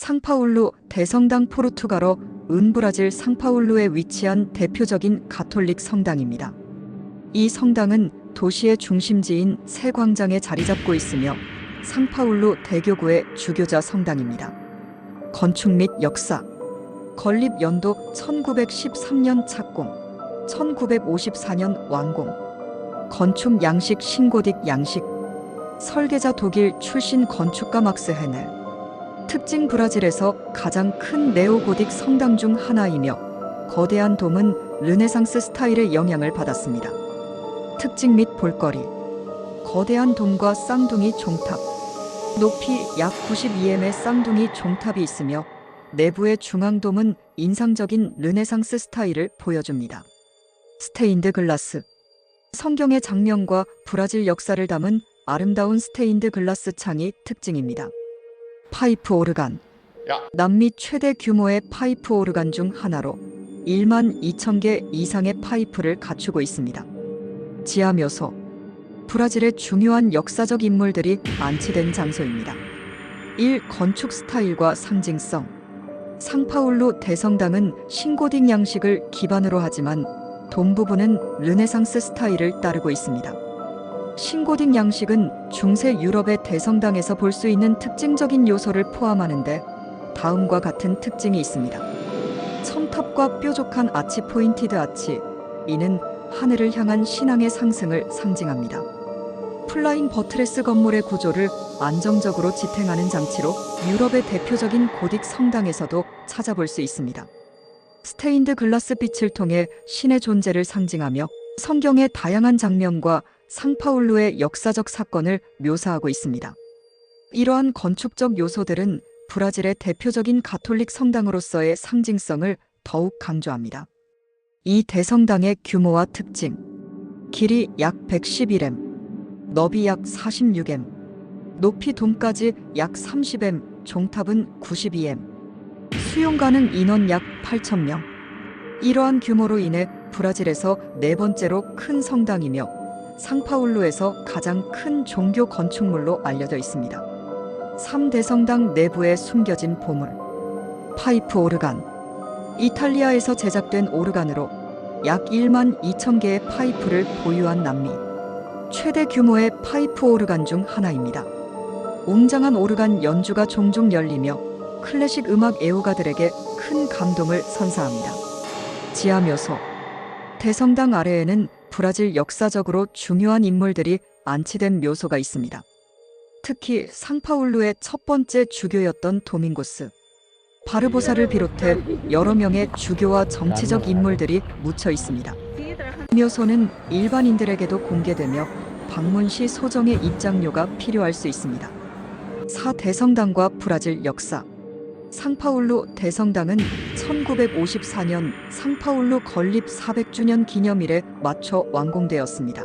상파울루 대성당 포르투갈어 은브라질 상파울루에 위치한 대표적인 가톨릭 성당입니다. 이 성당은 도시의 중심지인 새 광장에 자리 잡고 있으며 상파울루 대교구의 주교자 성당입니다. 건축 및 역사. 건립 연도 1913년 착공, 1954년 완공. 건축 양식 신고딕 양식. 설계자 독일 출신 건축가 막스 헤넬. 특징 브라질에서 가장 큰 네오고딕 성당 중 하나이며 거대한 돔은 르네상스 스타일의 영향을 받았습니다. 특징 및 볼거리. 거대한 돔과 쌍둥이 종탑. 높이 약 92m의 쌍둥이 종탑이 있으며 내부의 중앙돔은 인상적인 르네상스 스타일을 보여줍니다. 스테인드 글라스. 성경의 장면과 브라질 역사를 담은 아름다운 스테인드 글라스 창이 특징입니다. 파이프 오르간. 남미 최대 규모의 파이프 오르간 중 하나로 1만 2천 개 이상의 파이프를 갖추고 있습니다. 지하 묘소. 브라질의 중요한 역사적 인물들이 안치된 장소입니다. 1. 건축 스타일과 상징성. 상파울루 대성당은 신고딕 양식을 기반으로 하지만 돔 부분은 르네상스 스타일을 따르고 있습니다. 신고딕 양식은 중세 유럽의 대성당에서 볼 수 있는 특징적인 요소를 포함하는데 다음과 같은 특징이 있습니다. 첨탑과 뾰족한 아치 포인티드 아치. 이는 하늘을 향한 신앙의 상승을 상징합니다. 플라잉 버트레스 건물의 구조를 안정적으로 지탱하는 장치로 유럽의 대표적인 고딕 성당에서도 찾아볼 수 있습니다. 스테인드 글라스 빛을 통해 신의 존재를 상징하며 성경의 다양한 장면과 상파울루의 역사적 사건을 묘사하고 있습니다. 이러한 건축적 요소들은 브라질의 대표적인 가톨릭 성당으로서의 상징성을 더욱 강조합니다. 이 대성당의 규모와 특징. 길이 약 111m, 너비 약 46m, 높이 돔까지 약 30m, 종탑은 92m, 수용 가능 인원 약 8,000명. 이러한 규모로 인해 브라질에서 네 번째로 큰 성당이며 상파울루에서 가장 큰 종교 건축물로 알려져 있습니다. 3대 성당 내부에 숨겨진 보물. 파이프 오르간. 이탈리아에서 제작된 오르간으로 약 1만 2천 개의 파이프를 보유한 남미 최대 규모의 파이프 오르간 중 하나입니다. 웅장한 오르간 연주가 종종 열리며 클래식 음악 애호가들에게 큰 감동을 선사합니다. 지하 묘소. 대성당 아래에는 브라질 역사적으로 중요한 인물들이 안치된 묘소가 있습니다. 특히 상파울루의 첫 번째 주교였던 도밍고스 바르보사를 비롯해 여러 명의 주교와 정치적 인물들이 묻혀 있습니다. 묘소는 일반인들에게도 공개되며 방문 시 소정의 입장료가 필요할 수 있습니다. 4. 대성당과 브라질 역사. 상파울루 대성당은 1954년 상파울루 건립 400주년 기념일에 맞춰 완공되었습니다.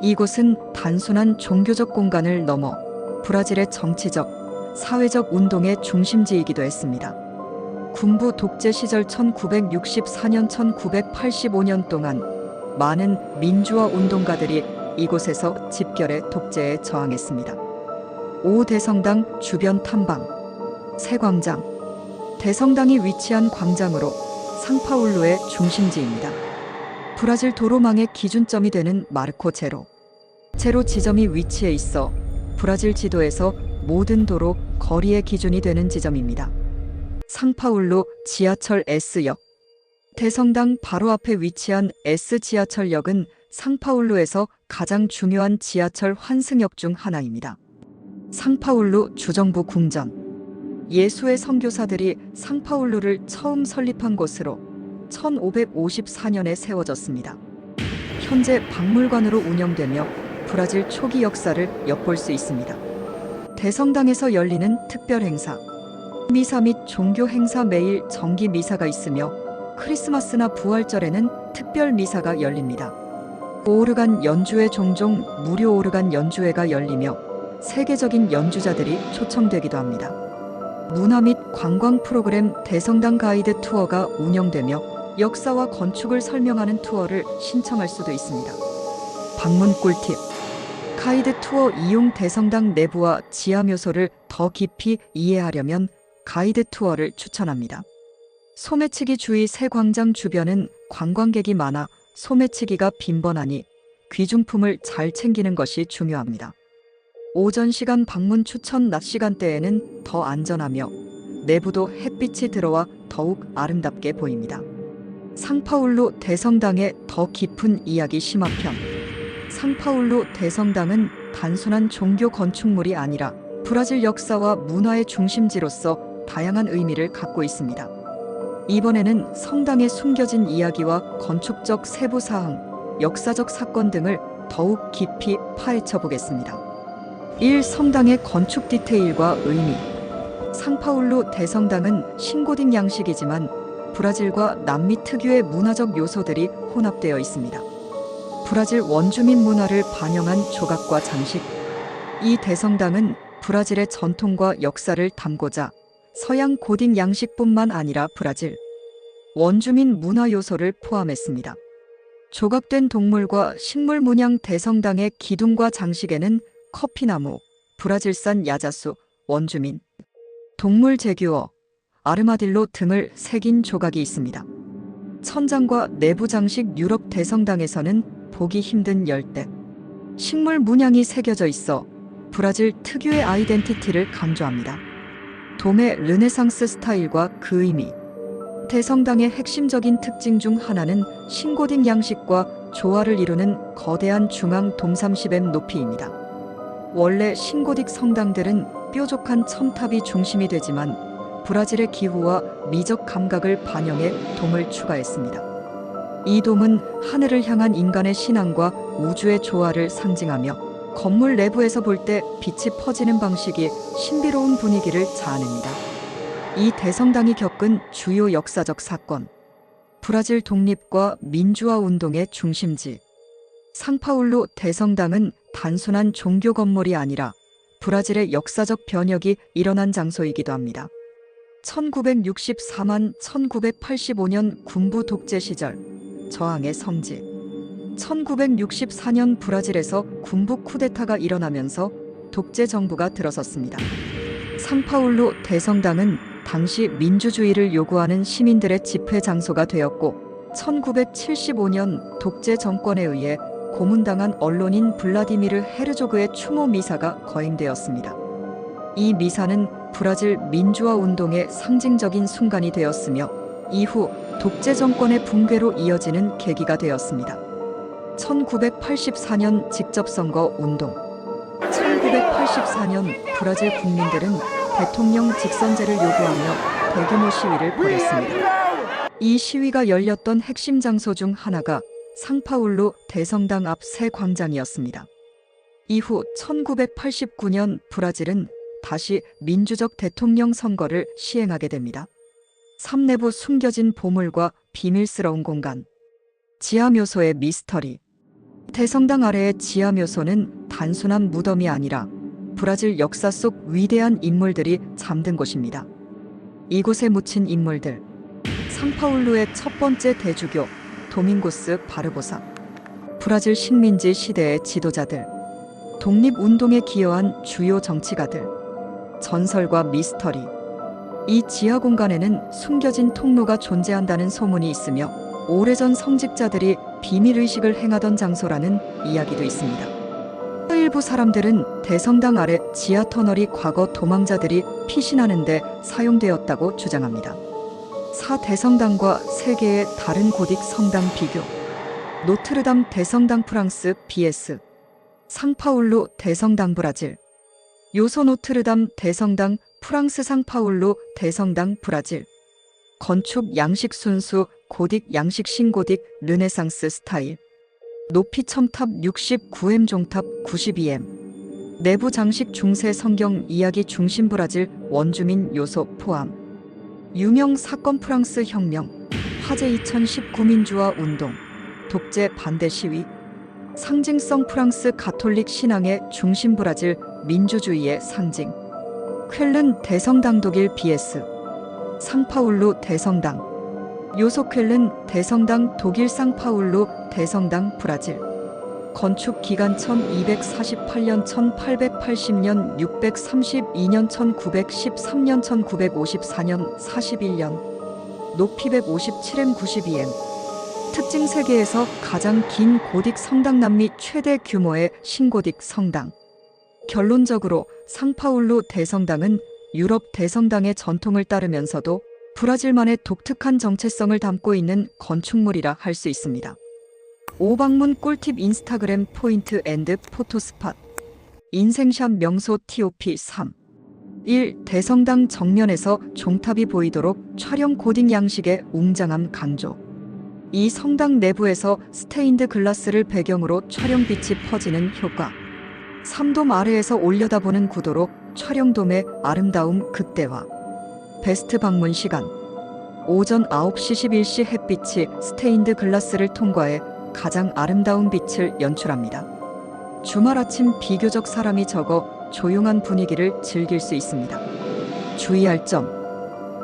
이곳은 단순한 종교적 공간을 넘어 브라질의 정치적, 사회적 운동의 중심지이기도 했습니다. 군부 독재 시절 1964년 1985년 동안 많은 민주화 운동가들이 이곳에서 집결해 독재에 저항했습니다. 5. 대성당 주변 탐방. 새 광장. 대성당이 위치한 광장으로 상파울루의 중심지입니다. 브라질 도로망의 기준점이 되는 마르코 제로. 제로 지점이 위치해 있어 브라질 지도에서 모든 도로 거리의 기준이 되는 지점입니다. 상파울루 지하철 S역. 대성당 바로 앞에 위치한 S 지하철역은 상파울루에서 가장 중요한 지하철 환승역 중 하나입니다. 상파울루 주정부 궁전. 예수의 선교사들이 상파울루를 처음 설립한 곳으로 1554년에 세워졌습니다. 현재 박물관으로 운영되며 브라질 초기 역사를 엿볼 수 있습니다. 대성당에서 열리는 특별 행사. 미사 및 종교 행사 매일 정기 미사가 있으며 크리스마스나 부활절에는 특별 미사가 열립니다. 오르간 연주회. 종종 무료 오르간 연주회가 열리며 세계적인 연주자들이 초청되기도 합니다. 문화 및 관광 프로그램 대성당 가이드 투어가 운영되며 역사와 건축을 설명하는 투어를 신청할 수도 있습니다. 방문 꿀팁. 가이드 투어 이용. 대성당 내부와 지하 묘소를 더 깊이 이해하려면 가이드 투어를 추천합니다. 소매치기 주의 새 광장 주변은 관광객이 많아 소매치기가 빈번하니 귀중품을 잘 챙기는 것이 중요합니다. 오전 시간 방문 추천. 낮 시간대에는 더 안전하며 내부도 햇빛이 들어와 더욱 아름답게 보입니다. 상파울루 대성당의 더 깊은 이야기 심화편. 상파울루 대성당은 단순한 종교 건축물이 아니라 브라질 역사와 문화의 중심지로서 다양한 의미를 갖고 있습니다. 이번에는 성당의 숨겨진 이야기와 건축적 세부 사항, 역사적 사건 등을 더욱 깊이 파헤쳐 보겠습니다. 1. 성당의 건축 디테일과 의미. 상파울루 대성당은 신고딕 양식이지만 브라질과 남미 특유의 문화적 요소들이 혼합되어 있습니다. 브라질 원주민 문화를 반영한 조각과 장식. 이 대성당은 브라질의 전통과 역사를 담고자 서양 고딕 양식뿐만 아니라 브라질 원주민 문화 요소를 포함했습니다. 조각된 동물과 식물 문양. 대성당의 기둥과 장식에는 커피나무, 브라질산 야자수, 원주민 동물 제규어, 아르마딜로 등을 새긴 조각이 있습니다. 천장과 내부 장식. 유럽 대성당에서는 보기 힘든 열대 식물 문양이 새겨져 있어 브라질 특유의 아이덴티티를 강조합니다. 돔의 르네상스 스타일과 그 의미. 대성당의 핵심적인 특징 중 하나는 신고딕 양식과 조화를 이루는 거대한 중앙 돔 30m 높이입니다. 원래 신고딕 성당들은 뾰족한 첨탑이 중심이 되지만 브라질의 기후와 미적 감각을 반영해 돔을 추가했습니다. 이 돔은 하늘을 향한 인간의 신앙과 우주의 조화를 상징하며 건물 내부에서 볼 때 빛이 퍼지는 방식이 신비로운 분위기를 자아냅니다. 이 대성당이 겪은 주요 역사적 사건. 브라질 독립과 민주화 운동의 중심지. 상파울루 대성당은 단순한 종교 건물이 아니라 브라질의 역사적 변혁이 일어난 장소이기도 합니다. 1964만 1985년 군부 독재 시절 저항의 성지. 1964년 브라질에서 군부 쿠데타가 일어나면서 독재 정부가 들어섰습니다. 상파울루 대성당은 당시 민주주의를 요구하는 시민들의 집회 장소가 되었고 1975년 독재 정권에 의해 고문당한 언론인 블라디미르 헤르조그의 추모 미사가 거행되었습니다. 이 미사는 브라질 민주화 운동의 상징적인 순간이 되었으며 이후 독재 정권의 붕괴로 이어지는 계기가 되었습니다. 1984년 직접선거 운동. 1984년 브라질 국민들은 대통령 직선제를 요구하며 대규모 시위를 벌였습니다. 이 시위가 열렸던 핵심 장소 중 하나가 상파울루 대성당 앞 새 광장이었습니다. 이후 1989년 브라질은 다시 민주적 대통령 선거를 시행하게 됩니다. 삶 내부 숨겨진 보물과 비밀스러운 공간. 지하묘소의 미스터리. 대성당 아래의 지하묘소는 단순한 무덤이 아니라 브라질 역사 속 위대한 인물들이 잠든 곳입니다. 이곳에 묻힌 인물들. 상파울루의 첫 번째 대주교 도밍고스 바르보사. 브라질 식민지 시대의 지도자들. 독립운동에 기여한 주요 정치가들. 전설과 미스터리. 이 지하 공간에는 숨겨진 통로가 존재한다는 소문이 있으며 오래전 성직자들이 비밀의식을 행하던 장소라는 이야기도 있습니다. 일부 사람들은 대성당 아래 지하 터널이 과거 도망자들이 피신하는 데 사용되었다고 주장합니다. 4. 대성당과 세 개의 다른 고딕 성당 비교. 노트르담 대성당 프랑스 vs 상파울루 대성당 브라질. 요소. 노트르담 대성당 프랑스. 상파울루 대성당 브라질. 건축 양식 순수 고딕 양식. 신고딕 르네상스 스타일. 높이 첨탑 69m, 종탑 92m. 내부 장식. 중세 성경 이야기 중심. 브라질 원주민 요소 포함. 유명 사건. 프랑스 혁명, 화재. 2019 민주화 운동, 독재 반대 시위. 상징성. 프랑스 가톨릭 신앙의 중심. 브라질 민주주의의 상징. 쾰른 대성당 독일 vs 상파울루 대성당. 요소. 쾰른 대성당 독일. 상파울루 대성당 브라질. 건축 기간 1248년 1880년 632년 1913년 1954년 41년 높이 157m 92m 특징 세계에서 가장 긴 고딕 성당 남미 최대 규모의 신고딕 성당. 결론적으로 상파울루 대성당은 유럽 대성당의 전통을 따르면서도 브라질만의 독특한 정체성을 담고 있는 건축물이라 할 수 있습니다. 5방문 꿀팁 인스타그램 포인트 앤드 포토스팟 인생샷 명소 TOP 3 1. 대성당 정면에서 종탑이 보이도록 촬영 고딕 양식의 웅장함 강조. 이 성당 내부에서 스테인드 글라스를 배경으로 촬영빛이 퍼지는 효과. 3돔 아래에서 올려다보는 구도로 촬영돔의 아름다움 극대화. 베스트 방문 시간. 오전 9시 11시 햇빛이 스테인드 글라스를 통과해 가장 아름다운 빛을 연출합니다. 주말 아침 비교적 사람이 적어 조용한 분위기를 즐길 수 있습니다. 주의할 점.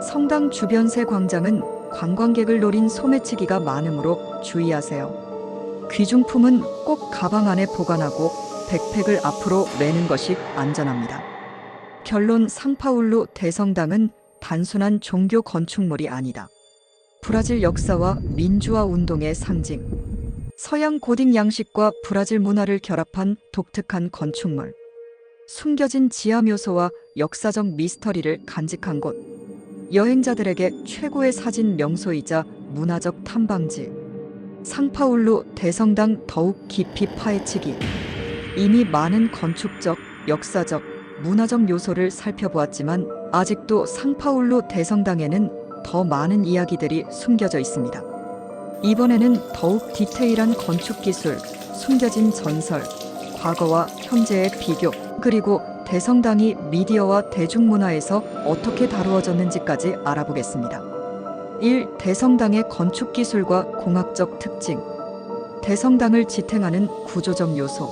성당 주변 새 광장은 관광객을 노린 소매치기가 많으므로 주의하세요. 귀중품은 꼭 가방 안에 보관하고 백팩을 앞으로 매는 것이 안전합니다. 결론 상파울루 대성당은 단순한 종교 건축물이 아니다. 브라질 역사와 민주화 운동의 상징. 서양 고딕 양식과 브라질 문화를 결합한 독특한 건축물. 숨겨진 지하 묘소와 역사적 미스터리를 간직한 곳. 여행자들에게 최고의 사진 명소이자 문화적 탐방지. 상파울루 대성당 더욱 깊이 파헤치기. 이미 많은 건축적, 역사적, 문화적 요소를 살펴보았지만 아직도 상파울루 대성당에는 더 많은 이야기들이 숨겨져 있습니다. 이번에는 더욱 디테일한 건축 기술, 숨겨진 전설, 과거와 현재의 비교, 그리고 대성당이 미디어와 대중문화에서 어떻게 다루어졌는지까지 알아보겠습니다. 1. 대성당의 건축 기술과 공학적 특징. 대성당을 지탱하는 구조적 요소.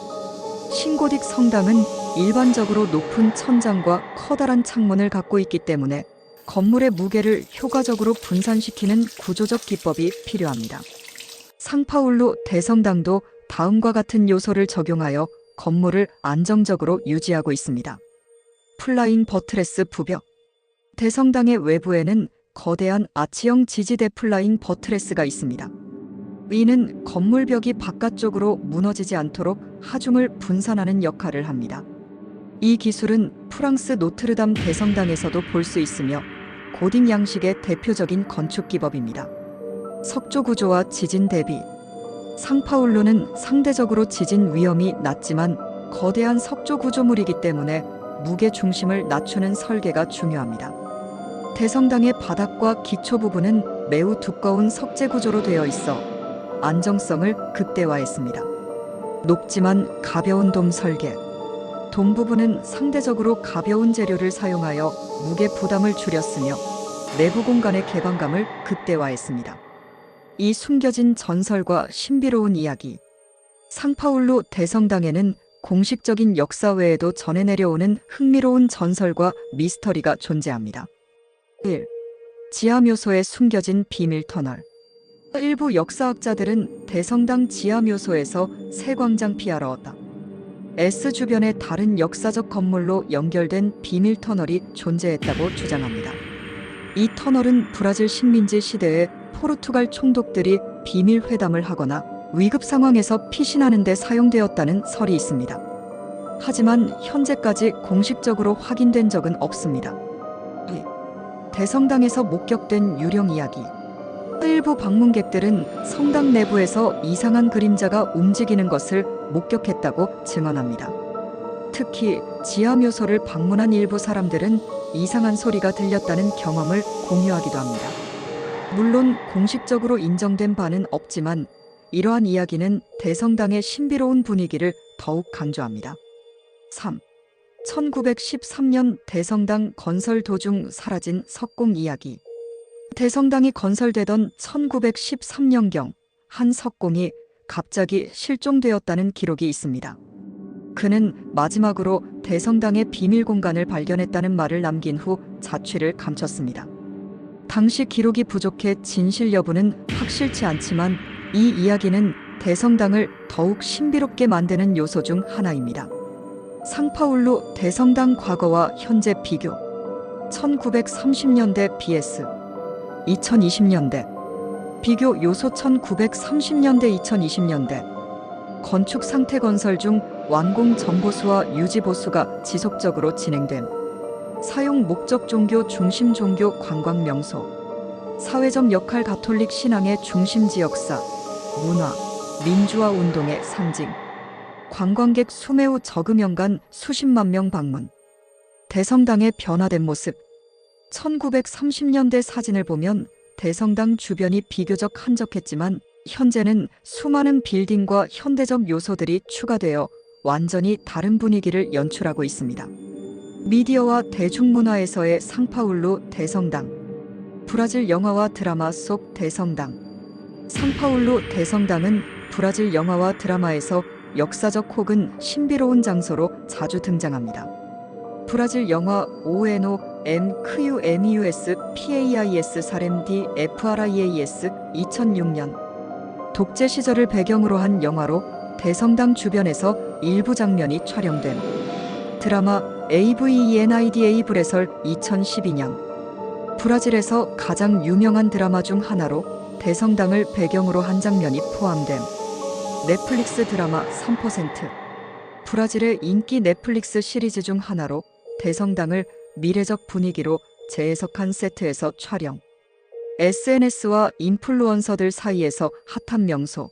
신고딕 성당은 일반적으로 높은 천장과 커다란 창문을 갖고 있기 때문에 건물의 무게를 효과적으로 분산시키는 구조적 기법이 필요합니다. 상파울루 대성당도 다음과 같은 요소를 적용하여 건물을 안정적으로 유지하고 있습니다. 플라잉 버트레스 부벽. 대성당의 외부에는 거대한 아치형 지지대 플라잉 버트레스가 있습니다. 이는 건물벽이 바깥쪽으로 무너지지 않도록 하중을 분산하는 역할을 합니다. 이 기술은 프랑스 노트르담 대성당에서도 볼 수 있으며 고딕 양식의 대표적인 건축 기법입니다. 석조 구조와 지진 대비. 상파울루는 상대적으로 지진 위험이 낮지만 거대한 석조 구조물이기 때문에 무게 중심을 낮추는 설계가 중요합니다. 대성당의 바닥과 기초 부분은 매우 두꺼운 석재 구조로 되어 있어 안정성을 극대화했습니다. 높지만 가벼운 돔 설계. 돔 부분은 상대적으로 가벼운 재료를 사용하여 무게 부담을 줄였으며 내부 공간의 개방감을 극대화했습니다. 이 숨겨진 전설과 신비로운 이야기. 상파울루 대성당에는 공식적인 역사 외에도 전해 내려오는 흥미로운 전설과 미스터리가 존재합니다. 1. 지하 묘소에 숨겨진 비밀 터널. 일부 역사학자들은 대성당 지하 묘소에서 새 광장 피아러다 S 주변의 다른 역사적 건물로 연결된 비밀 터널이 존재했다고 주장합니다. 이 터널은 브라질 식민지 시대에 포르투갈 총독들이 비밀 회담을 하거나 위급 상황에서 피신하는 데 사용되었다는 설이 있습니다. 하지만 현재까지 공식적으로 확인된 적은 없습니다. 2. 대성당에서 목격된 유령 이야기. 일부 방문객들은 성당 내부에서 이상한 그림자가 움직이는 것을 목격했다고 증언합니다. 특히 지하 묘소를 방문한 일부 사람들은 이상한 소리가 들렸다는 경험을 공유하기도 합니다. 물론 공식적으로 인정된 바는 없지만 이러한 이야기는 대성당의 신비로운 분위기를 더욱 강조합니다. 3. 1913년 대성당 건설 도중 사라진 석공 이야기. 대성당이 건설되던 1913년경 한 석공이 갑자기 실종되었다는 기록이 있습니다. 그는 마지막으로 대성당의 비밀 공간을 발견했다는 말을 남긴 후 자취를 감췄습니다. 당시 기록이 부족해 진실 여부는 확실치 않지만 이 이야기는 대성당을 더욱 신비롭게 만드는 요소 중 하나입니다. 상파울루 대성당 과거와 현재 비교. 1930년대 vs 2020년대. 비교 요소. 1930년대 2020년대. 건축 상태. 건설 중 완공 전 보수와 유지 보수가 지속적으로 진행됨. 사용 목적 종교 중심 종교 관광 명소. 사회적 역할. 가톨릭 신앙의 중심지. 역사, 문화, 민주화 운동의 상징. 관광객 수 매우 적음. 연간 수십만 명 방문. 대성당의 변화된 모습. 1930년대 사진을 보면 대성당 주변이 비교적 한적했지만 현재는 수많은 빌딩과 현대적 요소들이 추가되어 완전히 다른 분위기를 연출하고 있습니다. 미디어와 대중문화에서의 상파울루 대성당. 브라질 영화와 드라마 속 대성당. 상파울루 대성당은 브라질 영화와 드라마에서 역사적 혹은 신비로운 장소로 자주 등장합니다. 브라질 영화 오에노 MQMEUS PAIS 사렘 DFRIAS 2006년 독재 시절을 배경으로 한 영화로 대성당 주변에서 일부 장면이 촬영됨. 드라마 AVENIDA 브레설 2012년 브라질에서 가장 유명한 드라마 중 하나로 대성당을 배경으로 한 장면이 포함됨. 넷플릭스 드라마 3%. 브라질의 인기 넷플릭스 시리즈 중 하나로 대성당을 미래적 분위기로 재해석한 세트에서 촬영. SNS와 인플루언서들 사이에서 핫한 명소.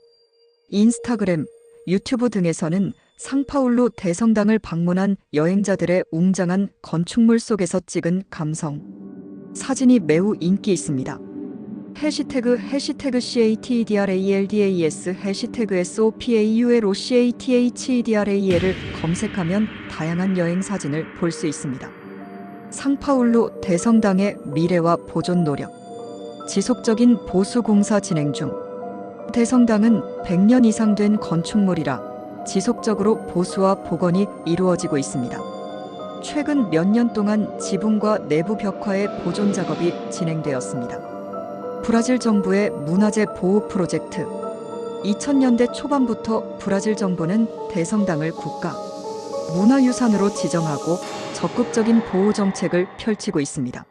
인스타그램, 유튜브 등에서는 상파울루 대성당을 방문한 여행자들의 웅장한 건축물 속에서 찍은 감성 사진이 매우 인기 있습니다. 해시태그 CATEDRALDAS 해시태그 SOPAULOCATHEDRAL을 검색하면 다양한 여행 사진을 볼 수 있습니다. 상파울루 대성당의 미래와 보존 노력. 지속적인 보수 공사 진행 중. 대성당은 100년 이상 된 건축물이라 지속적으로 보수와 복원이 이루어지고 있습니다. 최근 몇 년 동안 지붕과 내부 벽화의 보존 작업이 진행되었습니다. 브라질 정부의 문화재 보호 프로젝트. 2000년대 초반부터 브라질 정부는 대성당을 국가 문화유산으로 지정하고 적극적인 보호 정책을 펼치고 있습니다.